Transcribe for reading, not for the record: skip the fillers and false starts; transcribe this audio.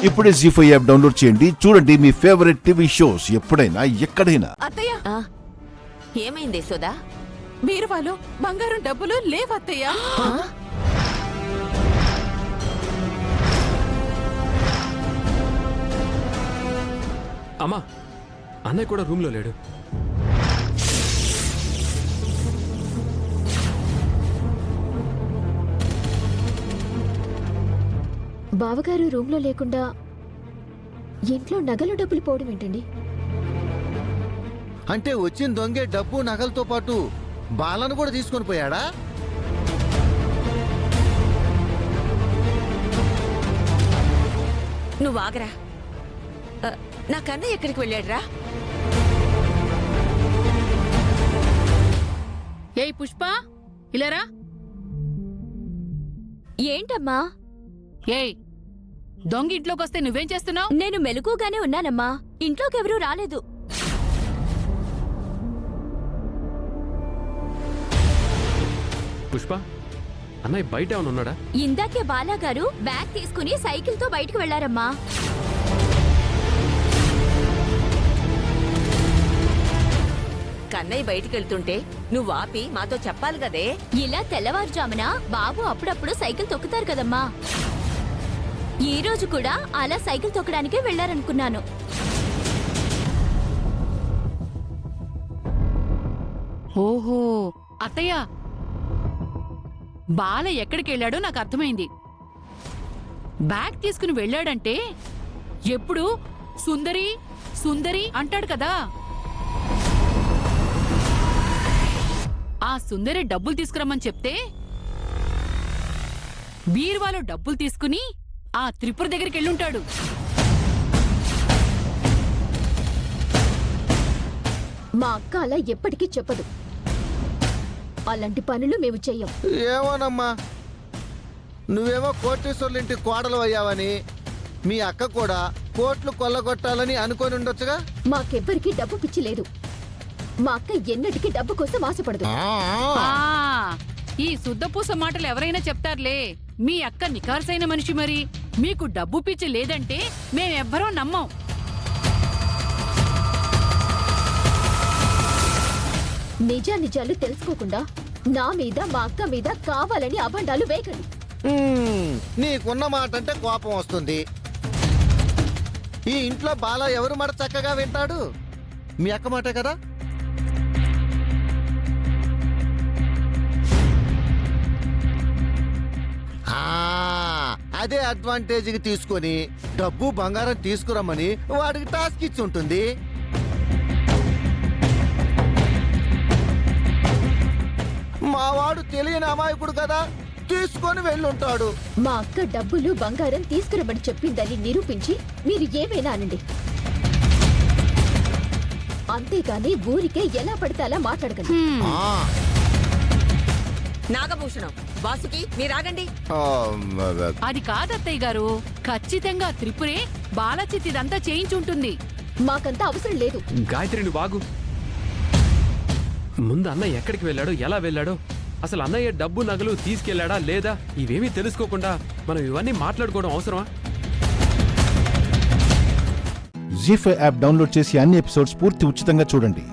ఇప్పుడే జీ5 app download చేయండి. చూడండి మీ ఫేవరెట్ టీవీ షోస్ ఎప్పుడైనా ఎక్కడైనా. అత్తయ్య ఏమైంది సుధా? బీరువాలో బంగారం డబ్బులు లేవత్తయ్య. అమ్మా, అన్నయ్య కూడా రూమ్ లో లేడు. బావగారు రూమ్ లో లేకుండా ఇంట్లో నగలు డబ్బులు పోవడం ఏంటండి? అంటే వచ్చిన దొంగే డబ్బు నగలతో పాటు బాలను కూడా తీసుకొని పోయాడా? నువ్వు ఆగరా. నా కన్నయ్య ఎక్కడికి వెళ్ళాడురా? ఏయ్ పుష్ప, ఇలారా. ఏంటమ్మా? ఏయ్, దొంగ ఇంట్లోకి వస్తే నువ్వేం చేస్తున్నావు? నేను మెలకుగానే ఉన్నానమ్మా. ఇంట్లోకి ఎవరూ రాలేదు. పుష్ప, అన్నయ్య బయట ఏమైనా ఉన్నాడా? ఇందాకే బాలాగారు బ్యాగ్ తీసుకుని సైకిల్ తో బయటకు వెళ్లారమ్మా. కన్నయ్య బయటికి వెళ్తుంటే నువ్వు ఆపి మాతో చెప్పాలి కదే. ఇలా తెల్లవారుజామున బాబు అప్పుడప్పుడు సైకిల్ తొక్కుతారు కదమ్మా. ఈ రోజు కూడా అలా సైకిల్ తొక్కడానికే వెళ్లారనుకున్నాను. ఓహో, అత్తయ్య, బాల ఎక్కడికి వెళ్ళాడో నాకు అర్థమైంది. బ్యాగ్ తీసుకుని వెళ్ళాడంటే ఎప్పుడు సుందరి సుందరి అంటాడు కదా. ఆ సుందరి డబ్బులు తీసుకురమ్మని చెప్తే బీరువాలో డబ్బులు తీసుకుని ఆ త్రిపుర దగ్గరికి వెళ్ళుంటాడు. మా అక్క అలా ఎప్పటికీ చెప్పదు. అలాంటి పనులు మేము చెయ్యం. ఏమోనమ్మా, నువ్వేమో కోటేశ్వర్లింటి కోడలు అయ్యావని మీ అక్క కూడా కోట్లు కొల్లగొట్టాలని అనుకొని ఉండొచ్చుగా. మాకెవ్వరికీ డబ్బు పిచ్చి లేదు. మా అక్క ఎన్నటికీ డబ్బు కోసం ఆశపడదు. ఈ శుద్ధపూస మాటలు ఎవరైనా చెప్తారులే. మీ అక్క నికార్సైన మనిషి. మరి మీకు డబ్బు పిచ్చి లేదంటే మేమెవ్వరూ నమ్మం. నిజాలు తెలుసుకోకుండా నా మీద మా అక్క మీద కావాలని అబండాలు వేయకండి. నీకున్న మాట అంటే కోపం వస్తుంది. ఈ ఇంట్లో బాల ఎవరు మాట చక్కగా వింటాడు? మీ అక్క మాటే కదా. అదే అడ్వాంటేజ్కి తీసుకొని డబ్బు బంగారం తీసుకురమ్మని వాడికి టాస్క్ ఇచ్చి ఉంటుంది. మావాడు తెలియని అమాయకుడు కదా, తీసుకొని వెళ్ళుంటాడు. మా అక్క డబ్బులు బంగారం తీసుకురమ్మని చెప్పిందని నిరూపించి మీరు ఏమైనా అనండి. అంతేగాని ఊరికే ఎలా పడితే అలా మాట్లాడకండి. నాగభూషణం, వాసుకి మీరాగండి. అది కాదత్తయ్య గారు, ఖచ్చితంగా త్రిపురే బాలచిత్ ఇదంతా చేయించుంటుంది. మాకంతా అవసరం లేదు. గాయత్రి, నువ్వు బాగు. ముందు అన్నయ్య ఎక్కడికి వెళ్ళాడో, ఎలా వెళ్ళాడో, అసలు అన్నయ్య డబ్బు నగలు తీసుకెళ్లాడా లేదా, ఇవేమీ తెలుసుకోకుండా మనం ఇవన్నీ మాట్లాడుకోవడం అవసరమా? జీ5 యాప్ డౌన్లోడ్ చేసి అన్ని ఎపిసోడ్స్ పూర్తి ఉచితంగా చూడండి.